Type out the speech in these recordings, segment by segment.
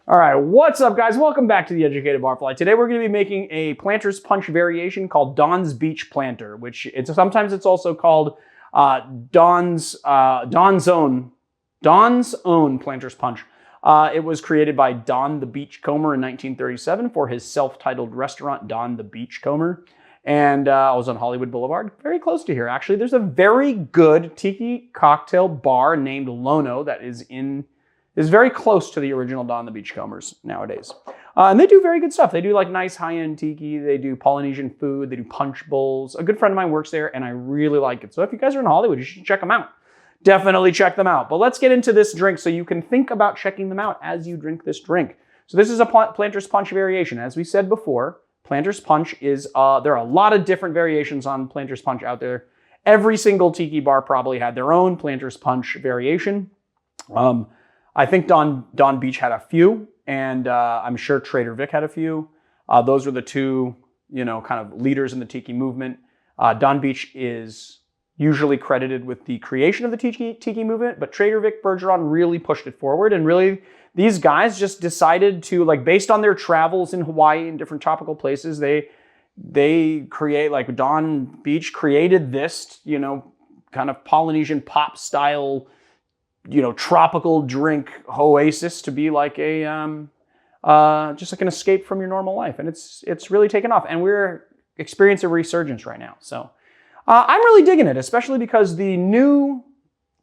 All right, what's up, guys? Welcome back to the Educated Barfly. Today we're going to be making a Planter's Punch variation called Don's Beach Planter, which sometimes it's also called Don's Own Planter's Punch. It was created by Don The Beachcomber in 1937 for his self-titled restaurant, Don The Beachcomber. And I was on Hollywood Boulevard, very close to here, actually. There's a very good tiki cocktail bar named Lono that is very close to the original Don the Beachcombers nowadays. And they do very good stuff. They do like nice high-end tiki. They do Polynesian food. They do punch bowls. A good friend of mine works there, and I really like it. So if you guys are in Hollywood, you should check them out. Definitely check them out. But let's get into this drink so you can think about checking them out as you drink this drink. So this is a Planter's Punch variation. As we said before, Planter's Punch is, there are a lot of different variations on Planter's Punch out there. Every single tiki bar probably had their own Planter's Punch variation. I think Don Beach had a few, and I'm sure Trader Vic had a few. Those were the two, kind of leaders in the tiki movement. Don Beach is usually credited with the creation of the tiki movement, but Trader Vic Bergeron really pushed it forward, and really these guys just decided to, like, based on their travels in Hawaii and different tropical places, they create, like, Don Beach created this, kind of Polynesian pop style, tropical drink oasis to be like a, just like an escape from your normal life. And it's really taken off, and we're experiencing a resurgence right now. So I'm really digging it, especially because the new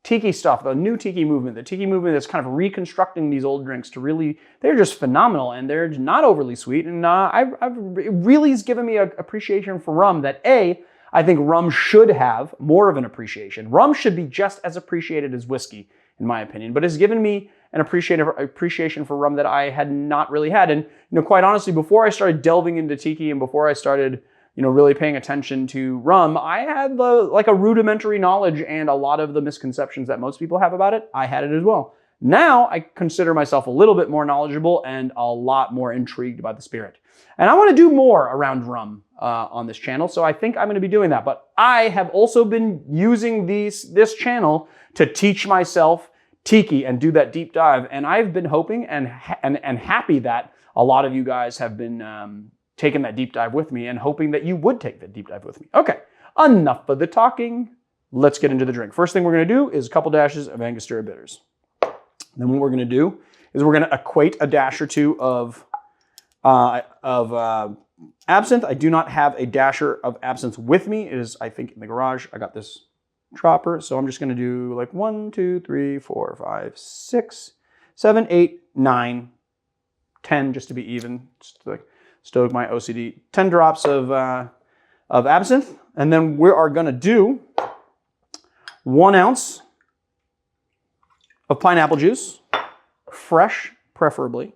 tiki stuff, the new tiki movement, the tiki movement that's kind of reconstructing these old drinks to really, they're just phenomenal, and they're not overly sweet. And it really has given me an appreciation for rum that I think rum should have more of an appreciation. Rum should be just as appreciated as whiskey, in my opinion, but it's given me an appreciation for rum that I had not really had. And, quite honestly, before I started delving into tiki and before I started, really paying attention to rum, I had like a rudimentary knowledge, and a lot of the misconceptions that most people have about it, I had it as well. Now I consider myself a little bit more knowledgeable and a lot more intrigued by the spirit. And I want to do more around rum on this channel, so I think I'm going to be doing that. But I have also been using this channel to teach myself tiki and do that deep dive. And I've been hoping and happy that a lot of you guys have been taking that deep dive with me, and hoping that you would take that deep dive with me. Okay, enough of the talking. Let's get into the drink. First thing we're going to do is a couple dashes of Angostura bitters. Then what we're going to do is we're going to equate a dash or two of absinthe. I do not have a dasher of absinthe with me. It is, I think, in the garage. I got this dropper, so I'm just going to do like 1, 2, 3, 4, 5, 6, 7, 8, 9, 10, just to be even, just to like stoke my OCD. 10 drops of absinthe, and then we are going to do 1 ounce of pineapple juice, fresh preferably,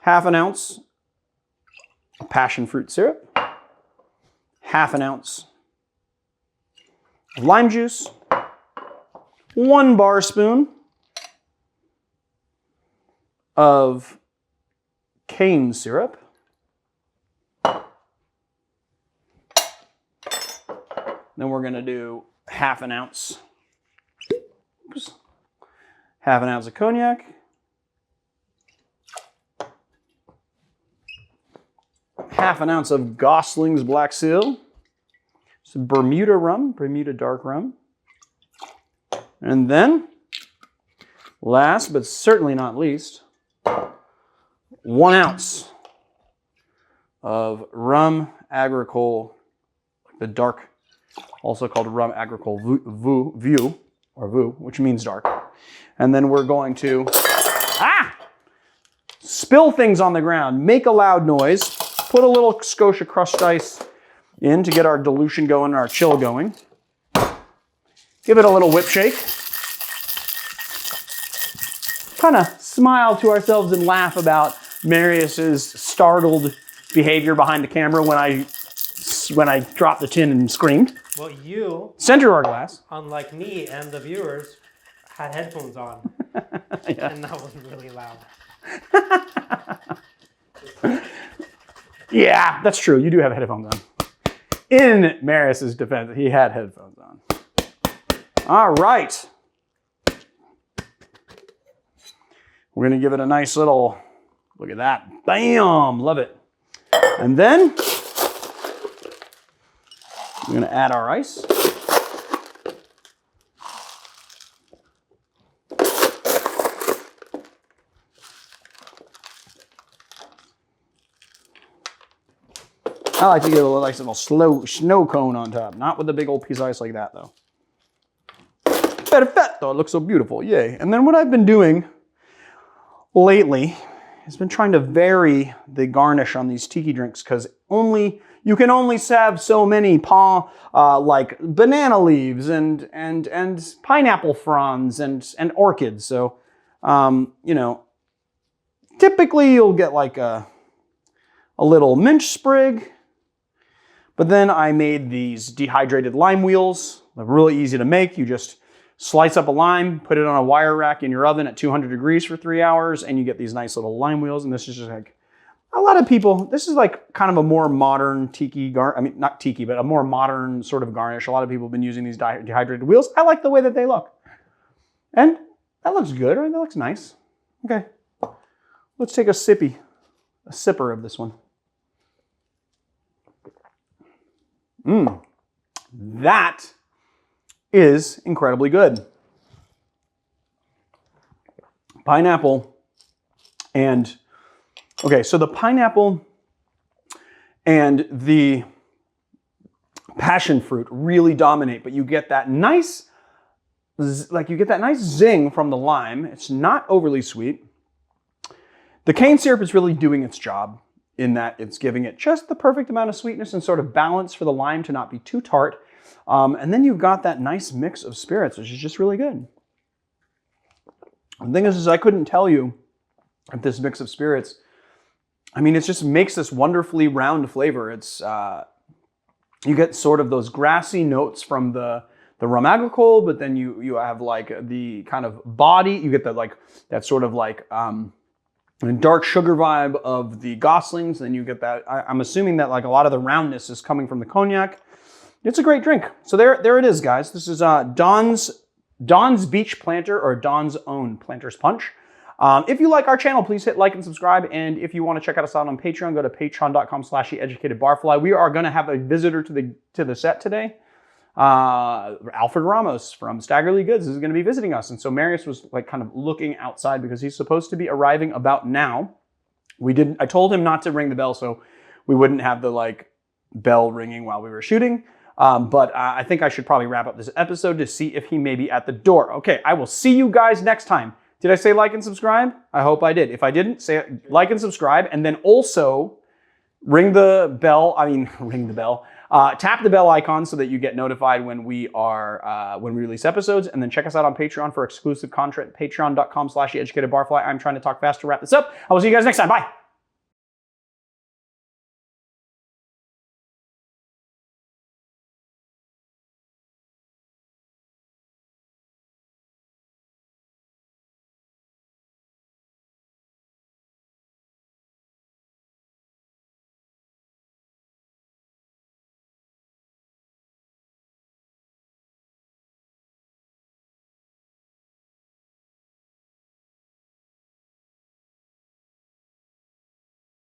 half an ounce of passionfruit syrup, half an ounce of lime juice, 1 bar spoon of cane syrup, then we're going to do half an ounce of cognac, half an ounce of Gosling's Black Seal, some Bermuda rum, Bermuda dark rum, and then, last but certainly not least, 1 ounce of rum Agricole, the dark, also called rum Agricole Vieux, which means dark. And then we're going to spill things on the ground, make a loud noise, put a little Scotia crushed ice in to get our dilution going, our chill going. Give it a little whip shake. Kind of smile to ourselves and laugh about Marius's startled behavior behind the camera when I dropped the tin and screamed. Well, you, center our glass, unlike me and the viewers, had headphones on. Yeah. And that was really loud. Yeah, that's true. You do have headphones on. In Marius's defense, he had headphones on. All right. We're going to give it a nice little Look at that. Bam! Love it. And then we're going to add our ice. I like to get a nice little snow cone on top. Not with a big old piece of ice like that, though. Perfetto. It looks so beautiful. Yay. And then what I've been doing lately has been trying to vary the garnish on these tiki drinks because you can only have so many like banana leaves and pineapple fronds and orchids. So, you know, typically you'll get like a little mint sprig. But then I made these dehydrated lime wheels. They're really easy to make. You just slice up a lime, put it on a wire rack in your oven at 200 degrees for 3 hours, and you get these nice little lime wheels. And this is just like, a lot of people, this is like kind of a more modern tiki, I mean, not tiki, but a more modern sort of garnish. A lot of people have been using these dehydrated wheels. I like the way that they look. And that looks good, right? That looks nice. Okay, let's take a sipper of this one. That is incredibly good. Pineapple and, okay, so the pineapple and the passion fruit really dominate, but you get that nice, zing from the lime. It's not overly sweet. The cane syrup is really doing its job in that it's giving it just the perfect amount of sweetness and sort of balance for the lime to not be too tart. And then you've got that nice mix of spirits, which is just really good. The thing is I couldn't tell you if this mix of spirits, I mean, it just makes this wonderfully round flavor. It's, you get sort of those grassy notes from the Rhum Agricole, but then you have like the kind of body, you get that sort of like, dark sugar vibe of the Goslings. Then you get that, I'm assuming that like a lot of the roundness is coming from the Cognac. It's a great drink. So there it is, guys. This is Don's Beach Planter, or Don's Own Planter's Punch. If you like our channel, please hit like and subscribe. And if you want to check us out on Patreon, go to patreon.com/theeducatedbarfly. We are going to have a visitor to the set today. Alfred Ramos from Staggerly Goods is going to be visiting us. And so Marius was like kind of looking outside because he's supposed to be arriving about now. I told him not to ring the bell so we wouldn't have the like bell ringing while we were shooting. But I think I should probably wrap up this episode to see if he may be at the door. Okay, I will see you guys next time. Did I say like and subscribe? I hope I did. If I didn't, say like and subscribe, and then also ring the bell. Tap the bell icon so that you get notified when we release episodes, and then check us out on Patreon for exclusive content. Patreon.com/theeducatedbarfly. I'm trying to talk fast to wrap this up. I will see you guys next time. Bye.